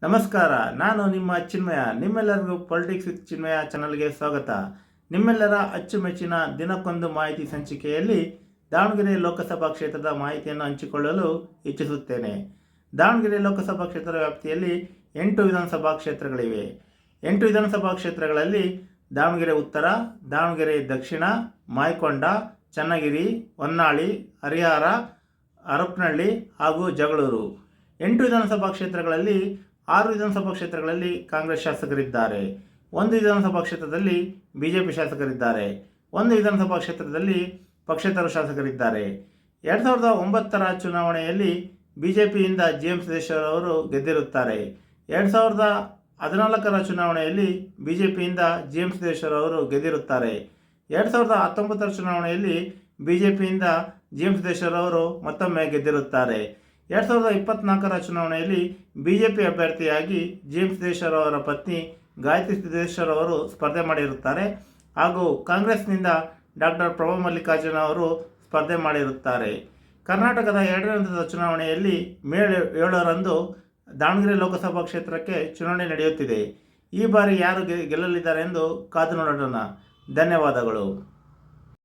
ನಮಸ್ಕಾರ. ನಾನು ನಿಮ್ಮ ಚಿನ್ಮಯ. ನಿಮ್ಮೆಲ್ಲರಿಗೂ ಪೊಲಿಟಿಕ್ಸ್ ವಿತ್ ಚಿನ್ಮಯ ಚಾನಲ್ಗೆ ಸ್ವಾಗತ. ನಿಮ್ಮೆಲ್ಲರ ಅಚ್ಚುಮೆಚ್ಚಿನ ದಿನಕ್ಕೊಂದು ಮಾಹಿತಿ ಸಂಚಿಕೆಯಲ್ಲಿ ದಾವಣಗೆರೆ ಲೋಕಸಭಾ ಕ್ಷೇತ್ರದ ಮಾಹಿತಿಯನ್ನು ಹಂಚಿಕೊಳ್ಳಲು ಇಚ್ಛಿಸುತ್ತೇನೆ. ದಾವಣಗೆರೆ ಲೋಕಸಭಾ ಕ್ಷೇತ್ರದ ವ್ಯಾಪ್ತಿಯಲ್ಲಿ 8 ವಿಧಾನಸಭಾ ಕ್ಷೇತ್ರಗಳಿವೆ. 8 ವಿಧಾನಸಭಾ ಕ್ಷೇತ್ರಗಳಲ್ಲಿ ದಾವಣಗೆರೆ ಉತ್ತರ, ದಾವಣಗೆರೆ ದಕ್ಷಿಣ, ಮಾಯಕೊಂಡ, ಚನ್ನಗಿರಿ, ಹೊನ್ನಾಳಿ, ಹರಿಹರ, ಹರಪನಹಳ್ಳಿ ಹಾಗೂ ಜಗಳೂರು. 8 ವಿಧಾನಸಭಾ ಕ್ಷೇತ್ರಗಳಲ್ಲಿ 6 ವಿಧಾನಸಭಾ ಕ್ಷೇತ್ರಗಳಲ್ಲಿ ಕಾಂಗ್ರೆಸ್ ಶಾಸಕರಿದ್ದಾರೆ. 1 ವಿಧಾನಸಭಾ ಕ್ಷೇತ್ರದಲ್ಲಿ ಬಿಜೆಪಿ ಶಾಸಕರಿದ್ದಾರೆ. 1 ವಿಧಾನಸಭಾ ಕ್ಷೇತ್ರದಲ್ಲಿ ಪಕ್ಷೇತರ ಶಾಸಕರಿದ್ದಾರೆ. 2009ರ ಚುನಾವಣೆಯಲ್ಲಿ ಬಿಜೆಪಿಯಿಂದ GM ಸಿದ್ದೇಶ್ವರ ಅವರು ಗೆದ್ದಿರುತ್ತಾರೆ. 2014ರ ಚುನಾವಣೆಯಲ್ಲಿ ಬಿಜೆಪಿಯಿಂದ GM ಸಿದ್ದೇಶ್ವರ ಅವರು ಗೆದ್ದಿರುತ್ತಾರೆ. 2019ರ ಚುನಾವಣೆಯಲ್ಲಿ ಬಿಜೆಪಿಯಿಂದ GM ಸಿದ್ದೇಶ್ವರ ಅವರು ಮತ್ತೊಮ್ಮೆ ಗೆದ್ದಿರುತ್ತಾರೆ. 2024ರ ಚುನಾವಣೆಯಲ್ಲಿ ಬಿಜೆಪಿ ಅಭ್ಯರ್ಥಿಯಾಗಿ GM ಸಿದ್ದೇಶ್ವರ ಅವರ ಪತ್ನಿ ಗಾಯತ್ರಿ ಸಿದ್ದೇಶ್ವರ ಅವರು ಸ್ಪರ್ಧೆ ಮಾಡಿರುತ್ತಾರೆ ಹಾಗೂ ಕಾಂಗ್ರೆಸ್ನಿಂದ ಡಾಕ್ಟರ್ ಪ್ರಭಾ ಮಲ್ಲಿಕಾರ್ಜುನ ಅವರು ಸ್ಪರ್ಧೆ ಮಾಡಿರುತ್ತಾರೆ. ಕರ್ನಾಟಕದ 2ನೇ ಹಂತದ ಚುನಾವಣೆಯಲ್ಲಿ ಮೇ 7ರಂದು ದಾವಣಗೆರೆ ಲೋಕಸಭಾ ಕ್ಷೇತ್ರಕ್ಕೆ ಚುನಾವಣೆ ನಡೆಯುತ್ತಿದೆ. ಈ ಬಾರಿ ಯಾರು ಗೆಲ್ಲಲಿದ್ದಾರೆ ಎಂದು ಕಾದು ನೋಡೋಣ. ಧನ್ಯವಾದಗಳು.